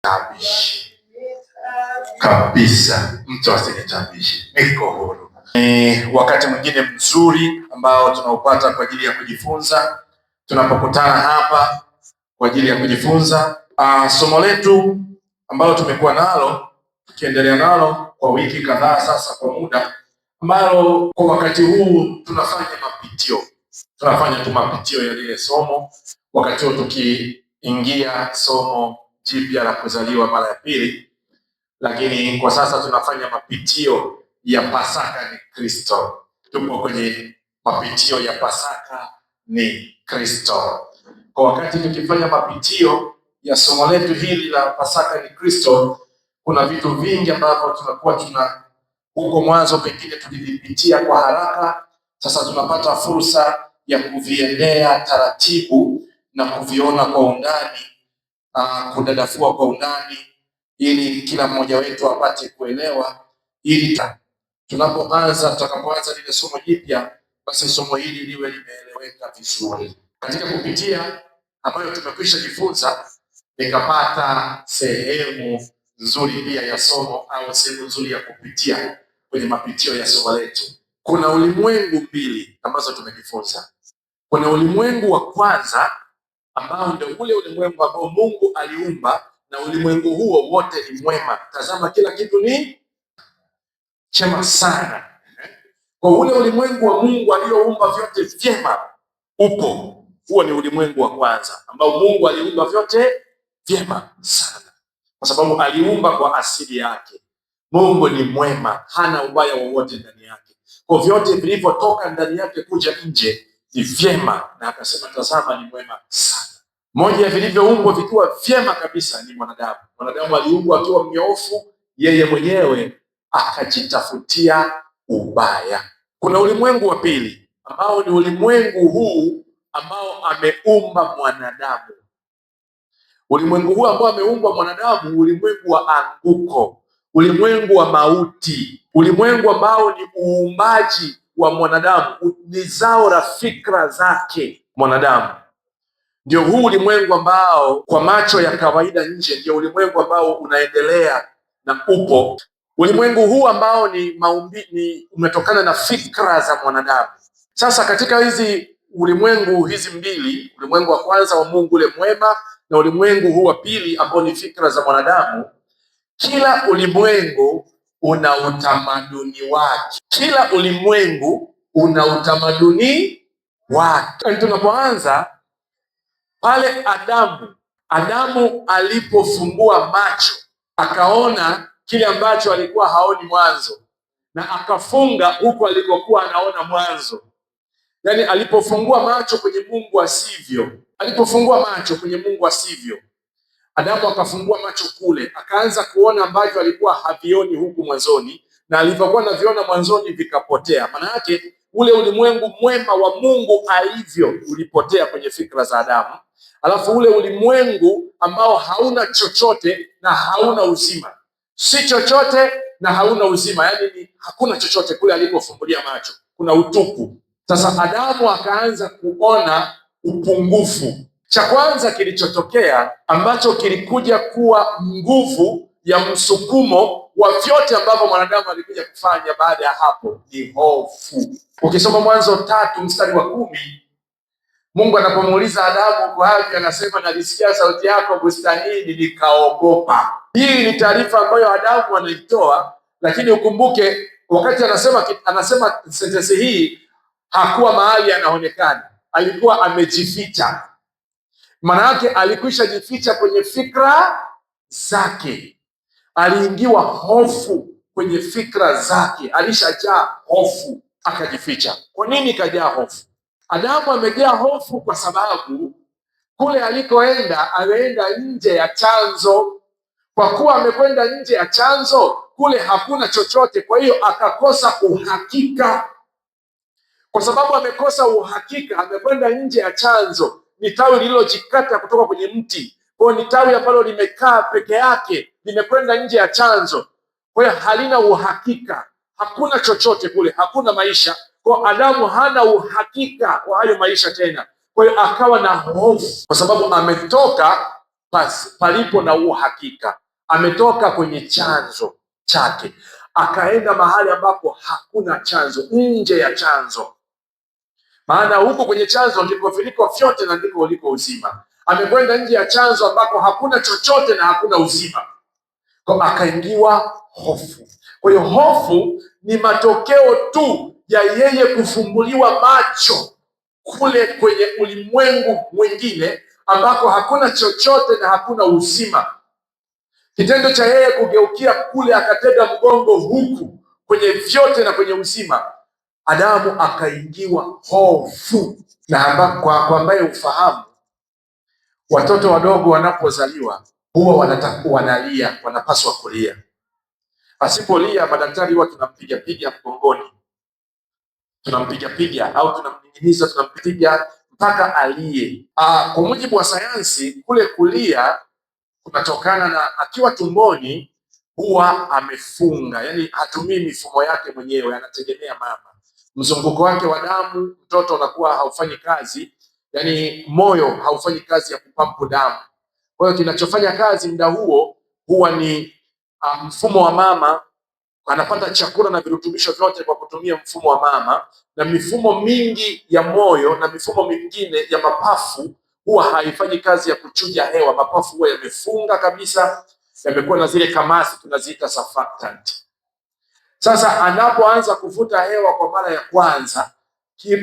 tabishi kabisa, mtu asijitabishi. Niko huru. Ni wakati mwingine mzuri ambao tunaupata kwa ajili ya kujifunza, tunapokutana hapa kwa ajili ya kujifunza. Somo letu ambalo tumekuwa nalo tukiendelea nalo kwa wiki kadhaa sasa, kwa muda ambalo kwa wakati huu tunafanya mapitio ya lile somo, wakati huu tukiingia somo jipya la kuzaliwa mara ya pili. Lakini kwa sasa tunafanya mapitio ya Pasaka ni Kristo. Tupo kwenye mapitio ya Pasaka ni Kristo. Kwa wakati tukifanya mapitio ya somo letu hili la Pasaka ni Kristo, kuna vitu vingi ambavyo tunakuwa huko mwanzo pengine tulivipitia kwa haraka. Sasa tunapata fursa ya kuviendea taratibu na kuviona kwa undani, kudadafua kwa undani, ili kila mmoja wetu apate kuelewa, ili tutakapoanza lile somo jipya, basi somo hili liwe limeeleweka vizuri. Katika kupitia ambayo tumekwisha jifunza, nikapata sehemu nzuri pia ya somo, au sehemu nzuri ya kupitia kwenye mapitio ya somo letu. Kuna ulimwengu mbili ambazo tumejifunza. Kuna ulimwengu wa kwanza ambao ndio ule ulimwengu ambao Mungu aliumba, na ulimwengu huo wote ni mwema. Tazama, kila kitu ni chema sana. Kwa ule ulimwengu wa Mungu aliyoumba vyote vyema upo. Huo ni ulimwengu wa kwanza ambao Mungu aliumba vyote vyema sana, kwa sababu aliumba kwa asili yake. Mungu ni mwema, hana ubaya wowote ndani yake. Kwa vyote vilivyotoka ndani yake kuja nje ni vyema, na akasema tazama, ni mwema sana. Moja ya vilivyoumbwa vikiwa vyema kabisa ni mwanadamu. Mwanadamu aliumbwa akiwa mnyoofu, yeye mwenyewe akajitafutia ubaya. Kuna ulimwengu wa pili ambao ni ulimwengu huu ambao ameumba mwanadamu. Ulimwengu huu ambao ameumba mwanadamu, ulimwengu wa anguko, ulimwengu wa mauti, ulimwengu ambao ni uumbaji wa mwanadamu, ni zao la fikra zake mwanadamu. Ndio huu ulimwengu ambao kwa macho ya kawaida nje ndio ulimwengu ambao unaendelea na upo. Ulimwengu huu ambao ni umetokana na fikra za mwanadamu. Sasa katika hizi mbili, ulimwengu wa kwanza wa Mungu ule mwema, na ulimwengu huu wa pili ambao ni fikra za mwanadamu, kila ulimwengu una utamaduni wake. Kila ulimwengu una utamaduni wake. Tunapoanza pale Adamu alipofungua macho akaona kile ambacho alikuwa haoni mwanzo, na akafunga huko alikokuwa anaona mwanzo. Yaani alipofungua macho kwenye Mungu asivyo, Adamu akafungua macho kule, akaanza kuona ambavyo alikuwa havioni huku mwanzoni, na alivyokuwa anaviona mwanzoni vikapotea. Maana yake ule ulimwengu mwema wa Mungu alivyo ulipotea kwenye fikra za Adamu. Alafu ule ulimwengu ambao hauna chochote na hauna uzima, si chochote na hauna uzima, yaani ni hakuna chochote kule alipofumbulia macho, kuna utupu. Sasa Adamu akaanza kuona upungufu. Cha kwanza kilichotokea ambacho kilikuja kuwa nguvu ya msukumo wa vyote ambavyo mwanadamu alikuja kufanya baada ya hapo ni hofu. Ukisoma Mwanzo 3 mstari wa 10, Mungu anapomuuliza Adamu uko wapi, anasema nalisikia sauti yako bustanini nikaogopa. Hii ni taarifa ambayo Adamu anaitoa, lakini ukumbuke wakati anasema sentensi hii hakuwa mahali anaonekana, alikuwa amejificha. Maana yake alikwisha jificha kwenye fikra zake, aliingiwa hofu kwenye fikra zake, alishajaa hofu akajificha. Kwa nini kajaa hofu? Adamu amejaa hofu kwa sababu kule alikoenda ameenda nje ya chanzo. Kwa kuwa amekwenda nje ya chanzo, kule hakuna chochote, kwa hiyo akakosa uhakika. Kwa sababu amekosa uhakika, amekwenda nje ya chanzo. Ni tawi lililojikata kutoka kwenye mti, kwa hiyo ni tawi ambalo limekaa peke yake, limekwenda nje ya chanzo, kwa hiyo halina uhakika, hakuna chochote kule, hakuna maisha. Kwa Adamu hana uhakika wa hayo maisha tena, kwa hiyo akawa na hofu, kwa sababu ametoka palipo na uhakika. Ametoka kwenye chanzo chake akaenda mahali ambapo hakuna chanzo, nje ya chanzo. Maana huko kwenye chanzo ndiko viliko vyote na ndiko uliko uzima. Amekwenda nje ya chanzo ambako hakuna chochote na hakuna uzima, kwa akaingiwa hofu. Kwa hiyo hofu ni matokeo tu ya yeye kufumbuliwa macho kule kwenye ulimwengu mwingine ambako hakuna chochote na hakuna uzima. Kitendo cha yeye kugeukia kule akatega mgongo huku kwenye vyote na kwenye uzima, Adamu akaingiwa hofu. Na kwa ambaye ufahamu, watoto wadogo wanapozaliwa huwa wanalia, wanapaswa kulia. Asipolia, madaktari huwa tunampiga mgongoni, tunampiga au tunamning'iniza, tunampiga mpaka alie. Kwa mujibu wa sayansi, kule kulia kunatokana na akiwa tumboni huwa amefunga, yani hatumii mifumo yake mwenyewe, anategemea mama. Mzunguko wake wa damu mtoto unakuwa haufanyi kazi, yani moyo haufanyi kazi ya kupampu damu. Kwa hiyo kinachofanya kazi muda huo huwa ni mfumo wa mama. Anapata chakula na virutubisho vyote kwa kutumia mfumo wa mama, na mifumo mingi ya moyo na mifumo mingine ya mapafu huwa haifanyi kazi ya kuchuja hewa. Mapafu huwa yamefunga kabisa, yamekuwa na zile kamasi tunaziita surfactant. Sasa anapoanza kuvuta hewa kwa mara ya kwanza,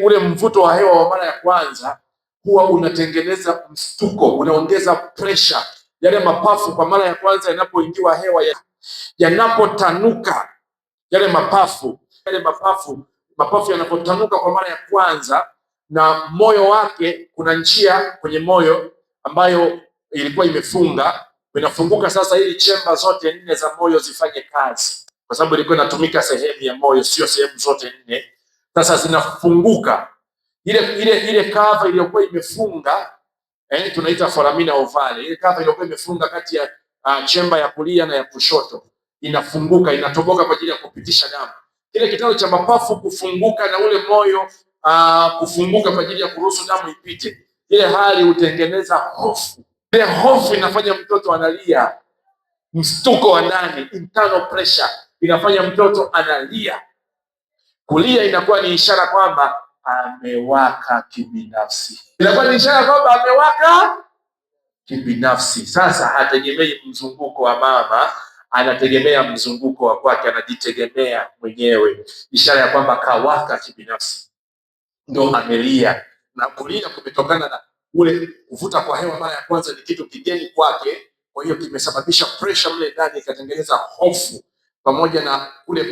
ule mvuto wa hewa wa mara ya kwanza huwa unatengeneza mshtuko, unaongeza pressure. Yale mapafu kwa mara ya kwanza yanapoingiwa hewa yanapotanuka, yale mapafu yanapotanuka kwa mara ya kwanza, na moyo wake, kuna njia kwenye moyo ambayo ilikuwa imefunga, inafunguka sasa ili chemba zote 4 za moyo zifanye kazi, kwa sababu ilikuwa inatumika sehemu ya moyo, sio sehemu zote 4. Sasa zinafunguka, ile kava iliyokuwa imefunga, tunaita foramina ovale. Ile kava iliyokuwa imefunga kati ya chemba ya kulia na ya kushoto inafunguka, inatoboka kwa ajili ya kupitisha damu. Kile kitendo cha mapafu kufunguka na ule moyo kufunguka kwa ajili ya kuruhusu damu ipite, ile hali hutengeneza hofu. Ile hofu inafanya mtoto analia, mshtuko wa ndani, internal pressure inafanya mtoto analia. Kulia inakuwa ni ishara kwamba amewaka kibinafsi, inakuwa ni ishara kwamba amewaka kibinafsi. Sasa hategemei mzunguko wa mama, anategemea mzunguko wa kwake, anajitegemea mwenyewe, ishara ya kwamba kawaka kibinafsi, ndo amelia. Na kulia kumetokana na ule kuvuta kwa hewa mara ya kwanza, ni kitu kigeni kwake, kwa hiyo kimesababisha pressure mle ndani, ikatengeneza hofu. Pamoja na kule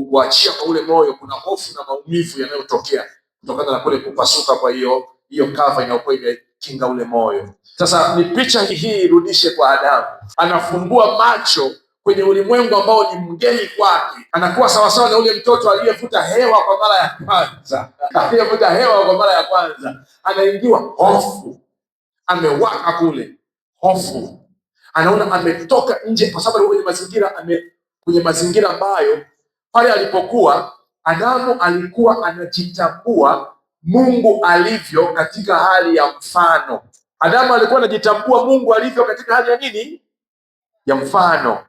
kuachia kwa ule moyo, kuna hofu na maumivu yanayotokea kutokana na kule kupasuka kwa hiyo kava inayokuwa imekinga ule moyo. Sasa ni picha hii irudishe kwa Adamu, anafumbua macho kwenye ulimwengu ambao ni mgeni kwake, anakuwa sawasawa na ule mtoto aliyevuta hewa kwa mara ya kwanza, anaingiwa hofu, amewaka kule hofu, anaona ametoka nje, kwa sababu kwenye mazingira ambayo pale alipokuwa Adamu alikuwa anajitambua Mungu alivyo katika hali ya mfano. Adamu alikuwa anajitambua Mungu alivyo katika hali ya nini? Ya mfano.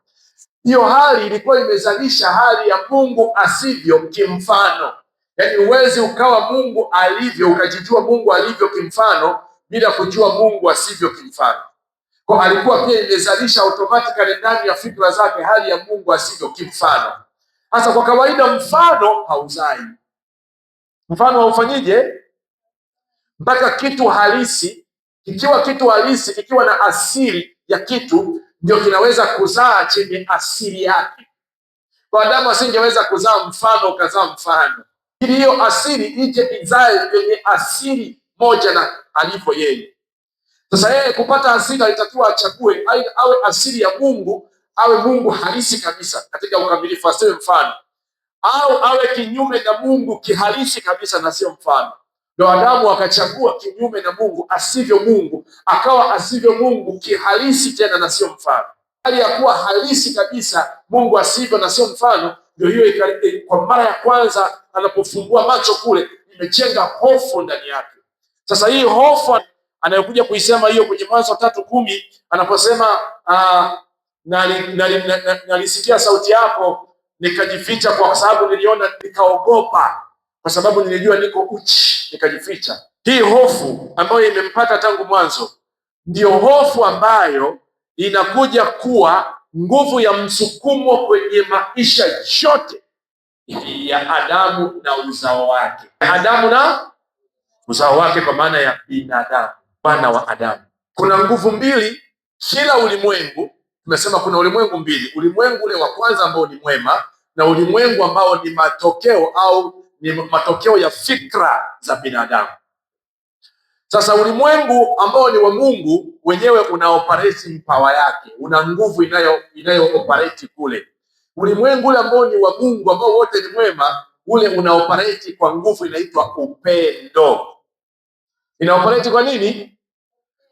Hiyo hali ilikuwa imezalisha hali ya Mungu asivyo kimfano. Yaani huwezi ukawa Mungu alivyo, ukajijua Mungu alivyo kimfano bila kujua Mungu asivyo kimfano. Kwa alikuwa pia imezalisha automatically ndani ya fikra zake hali ya Mungu asivyo kimfano. Sasa kwa kawaida mfano hauzai. Mfano haufanyije? Mpaka kitu halisi, kikiwa na asili ya kitu ndio kinaweza kuzaa chenye asili yake. Kwa Adamu asingeweza kuzaa mfano ukazaa mfano, ili hiyo asili ije izae kwenye asili moja na alivyo yeye. Sasa yeye kupata asili alitakiwa achague, awe asili ya Mungu, awe Mungu halisi kabisa katika ukamilifu, asiwe mfano, au awe kinyume na Mungu kihalisi kabisa na sio mfano. Ndio Adamu akachagua kinyume na Mungu, asivyo Mungu, akawa asivyo Mungu kihalisi tena na sio mfano. Hali ya kuwa halisi kabisa Mungu asivyo na sio mfano, ndio hiyo kwa mara ya kwanza anapofungua macho kule, imechenga hofu ndani yake. Sasa hii hofu anayokuja kuisema hiyo kwenye Mwanzo 3:10 anaposema nalisikia sauti yako nikajificha, kwa sababu niliona, nikaogopa kwa sababu nilijua niko uchi nikajificha. Hii hofu ambayo imempata tangu mwanzo ndio hofu ambayo inakuja kuwa nguvu ya msukumo kwenye maisha yote ya Adamu na uzao wake. Adamu na uzao wake, kwa maana ya binadamu, wana wa Adamu. Kuna nguvu mbili kila ulimwengu. Tumesema kuna ulimwengu mbili, ulimwengu ule wa kwanza ambao ni mwema na ulimwengu ambao ni matokeo au ni matokeo ya fikra za binadamu. Sasa ulimwengu ambao ni wa Mungu wenyewe una operating power yake, una nguvu inayo operate kule. Ulimwengu ule ambao ni wa Mungu ambao wote ni mwema, ule una operate kwa nguvu inaitwa upendo. Ina operate kwa nini?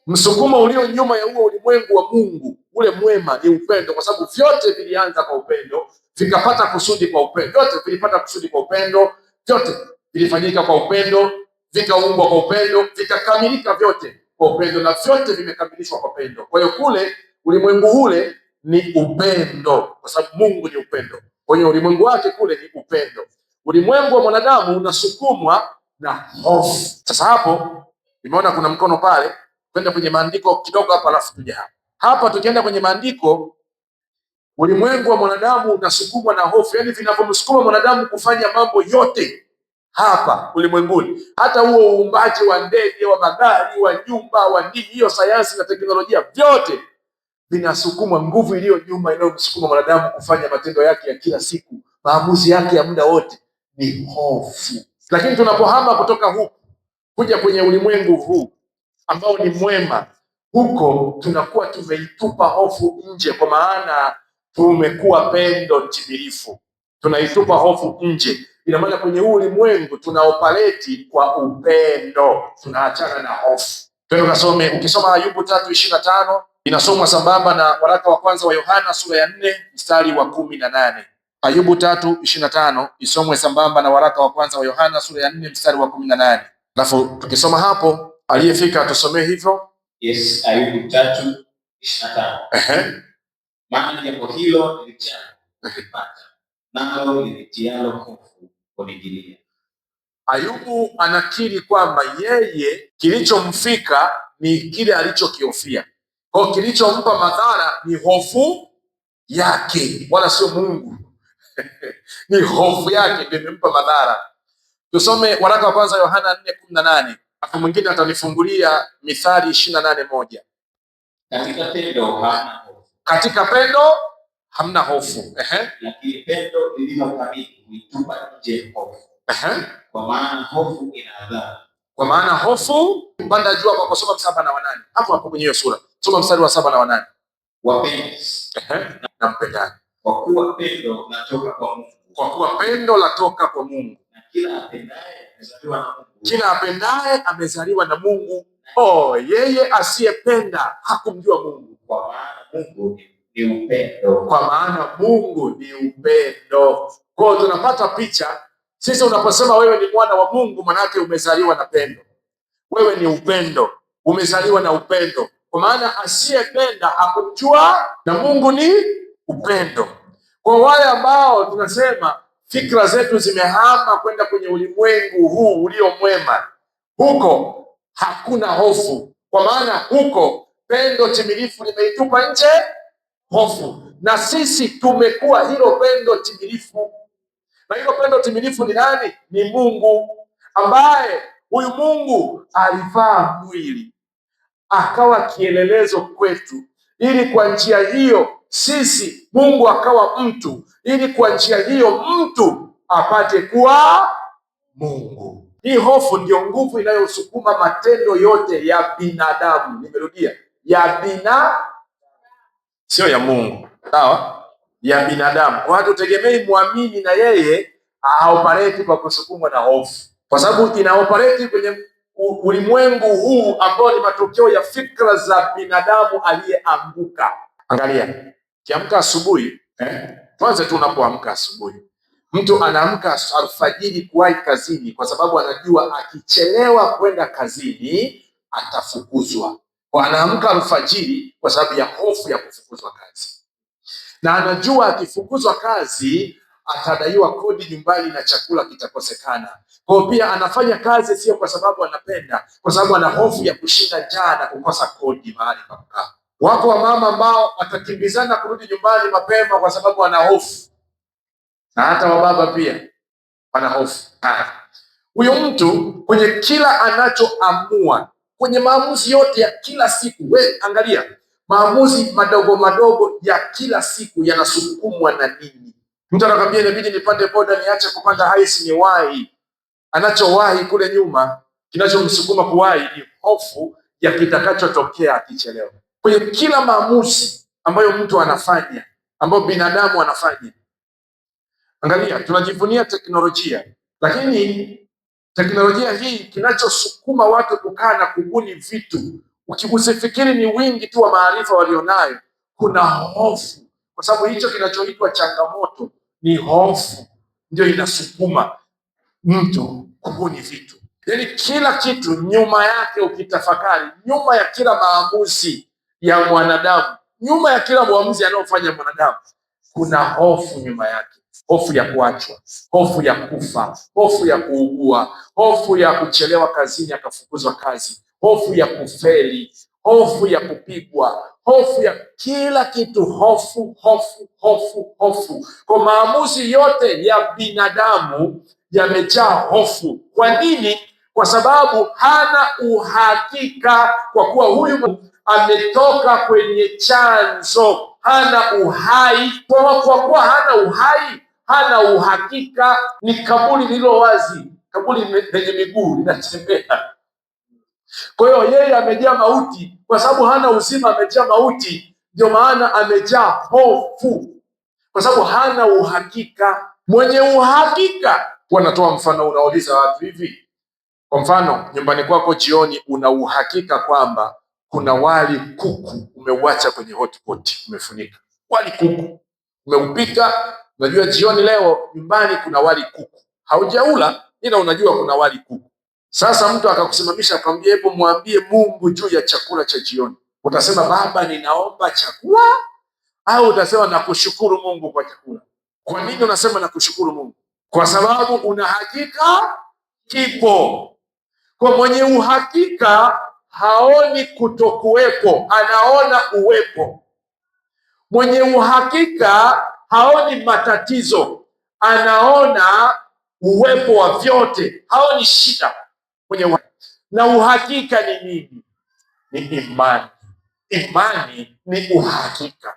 Msukumo ulio nyuma ya huo ulimwengu wa Mungu ule mwema ni upendo, kwa sababu vyote vilianza kwa upendo, vikapata kusudi kwa upendo. Vyote vilipata kusudi kwa upendo, vyote vilifanyika kwa upendo, vikaumbwa kwa upendo, vikakamilika vyote kwa upendo, na vyote vimekamilishwa kwa upendo. Kwa hiyo kule ulimwengu ule ni upendo, kwa sababu Mungu ni upendo. Kwa hiyo ulimwengu wake kule ni upendo. Ulimwengu wa mwanadamu unasukumwa na hofu. Sasa hapo nimeona kuna mkono pale, kwenda kwenye maandiko kidogo hapa alafu tuje hapa. Hapa tukienda kwenye maandiko, ulimwengu wa mwanadamu unasukumwa na hofu, yaani vinavyomsukuma mwanadamu kufanya mambo yote hapa ulimwenguni, hata huo uumbaji wa ndege, wa magari, wa nyumba, wa nini, hiyo sayansi na teknolojia, vyote vinasukumwa, nguvu iliyo nyuma inayomsukuma mwanadamu kufanya matendo yake ya kila siku, maamuzi yake ya muda wote ni hofu. Lakini tunapohama kutoka huku kuja kwenye ulimwengu huu ambao ni mwema, huko tunakuwa tumeitupa hofu nje, kwa maana tumekuwa pendo timilifu. Tunaitupa hofu nje. Ina maana kwenye huu ulimwengu tunaoperate kwa upendo, tunaachana na hofu. Twende kasome, ukisoma Ayubu 3:25 inasomwa sambamba na waraka wa kwanza wa Yohana sura ya 4 mstari wa 18. Ayubu 3:25 isomwe sambamba na waraka wa kwanza wa Yohana sura ya 4 mstari wa 18. Alafu tukisoma hapo, aliyefika tusomee hivyo. Yes, Ayubu 3:25. Maana jambo hilo nilitaka kupata, nalo nilitialo hofu kunijilia. Ayubu anakiri kwamba yeye kilichomfika ni kile alichokihofia. Kwa kilichompa madhara ni hofu yake, wala sio Mungu. Ni hofu yake ndio imempa madhara. Tusome waraka wa kwanza Yohana 4:18. Hapo mwingine atanifungulia Mithali 28:1. Katika pendo hamna hofu. Katika pendo hamna hofu. Lakini pendo lililo kamili huitupa nje hofu. Kwa maana hofu ina adhabu. Kwa maana hofu, panda juu hapo kusoma 7 na 8. Hapo kwenye hiyo sura. Soma mstari wa 7 na 8. Wapenzi, na mpendane. Kwa kuwa pendo latoka kwa Mungu. Kwa kuwa pendo latoka kwa Mungu. Na kila apendaye amezaliwa na Mungu. Kila apendaye amezaliwa na Mungu. Oh, yeye asiyependa hakumjua Mungu. Kwa maana Mungu ni upendo. Kwa maana Mungu ni upendo. Kwa hiyo tunapata picha. Sisi unaposema wewe ni mwana wa Mungu, manake umezaliwa na pendo. Wewe ni upendo. Umezaliwa na upendo. Kwa maana asiyependa hakumjua, na Mungu ni upendo. Kwa wale ambao tunasema fikra zetu zimehama kwenda kwenye ulimwengu huu ulio mwema, huko hakuna hofu, kwa maana huko pendo timilifu limeitupa nje hofu. Na sisi tumekuwa hilo pendo timilifu. Na hilo pendo timilifu ni nani? Ni Mungu, ambaye huyu Mungu alivaa mwili akawa kielelezo kwetu, ili kwa njia hiyo sisi, Mungu akawa mtu, ili kwa njia hiyo mtu apate kuwa Mungu. Hii hofu ndio nguvu inayosukuma matendo yote ya binadamu. Nimerudia, ya sio ya Mungu, sawa? Ya binadamu. Kwa hiyo tutegemei muamini na yeye aoperate kwa kusukumwa na hofu, kwa sababu inaoperate kwenye ulimwengu huu ambao ni matokeo ya fikra za binadamu aliyeanguka. Angalia, kiamka asubuhi, kwanza tu unapoamka asubuhi, mtu anaamka alfajiri kuwahi kazini, kwa sababu anajua akichelewa kwenda kazini atafukuzwa. Kwa anaamka alfajiri kwa sababu ya hofu ya kufukuzwa kazi, na anajua akifukuzwa kazi atadaiwa kodi nyumbani na chakula kitakosekana. Kwa hiyo pia anafanya kazi sio kwa sababu anapenda, kwa sababu ana hofu ya kushinda njaa na kukosa kodi mahali pa kukaa. Wako wamama ambao watakimbizana kurudi nyumbani mapema kwa sababu wana hofu, na hata wababa pia wana hofu. Huyo mtu kwenye kila anachoamua, kwenye maamuzi yote ya kila siku, we angalia maamuzi madogo madogo ya kila siku yanasukumwa na nini? Mtu anakwambia inabidi nipande boda, niache kupanda haisi niwahi. Anachowahi kule nyuma, kinachomsukuma kuwahi ni hofu ya kitakachotokea akichelewa. Kwenye kila maamuzi ambayo mtu anafanya, ambayo binadamu anafanya, angalia, tunajivunia teknolojia, lakini teknolojia hii kinachosukuma watu kukaa na kubuni vitu, usifikiri ni wingi tu wa maarifa walionayo. Kuna hofu, kwa sababu hicho kinachoitwa changamoto ni hofu, ndio inasukuma mtu kubuni vitu. Yaani kila kitu nyuma yake, ukitafakari, nyuma ya kila maamuzi ya mwanadamu, nyuma ya kila maamuzi anayofanya mwanadamu, kuna hofu nyuma yake. Hofu ya kuachwa, hofu ya kufa, hofu ya kuugua, hofu ya kuchelewa kazini akafukuzwa kazi, hofu ya kufeli, hofu ya kupigwa, hofu ya kila kitu. Hofu, hofu, hofu, hofu. Kwa maamuzi yote ya binadamu yamejaa hofu. Kwa nini? Kwa sababu hana uhakika, kwa kuwa huyu ametoka kwenye chanzo, hana uhai. Kwa kuwa hana uhai, hana uhakika. Ni kaburi lililo wazi, kaburi lenye miguu linatembea. Kwa hiyo yeye amejaa mauti, kwa sababu hana uzima, amejaa mauti. Ndio maana amejaa hofu, kwa sababu hana uhakika. Mwenye uhakika, wanatoa mfano, unauliza watu hivi, kwa mfano nyumbani kwako jioni, una uhakika kwamba kuna wali kuku umeuacha kwenye hotpot, umefunika wali kuku umeupika. Unajua jioni leo nyumbani kuna wali kuku, haujaula ila unajua kuna wali kuku. Sasa mtu akakusimamisha akamwambia, hebu mwambie Mungu juu ya chakula cha jioni. Utasema Baba, ninaomba chakula, au utasema nakushukuru Mungu kwa chakula? Kwa nini unasema nakushukuru Mungu? Kwa sababu una hakika kipo. Kwa mwenye uhakika haoni kutokuwepo, anaona uwepo. Mwenye uhakika haoni matatizo, anaona uwepo wa vyote, haoni shida. Na uhakika ni nini? Ni imani. Imani ni uhakika.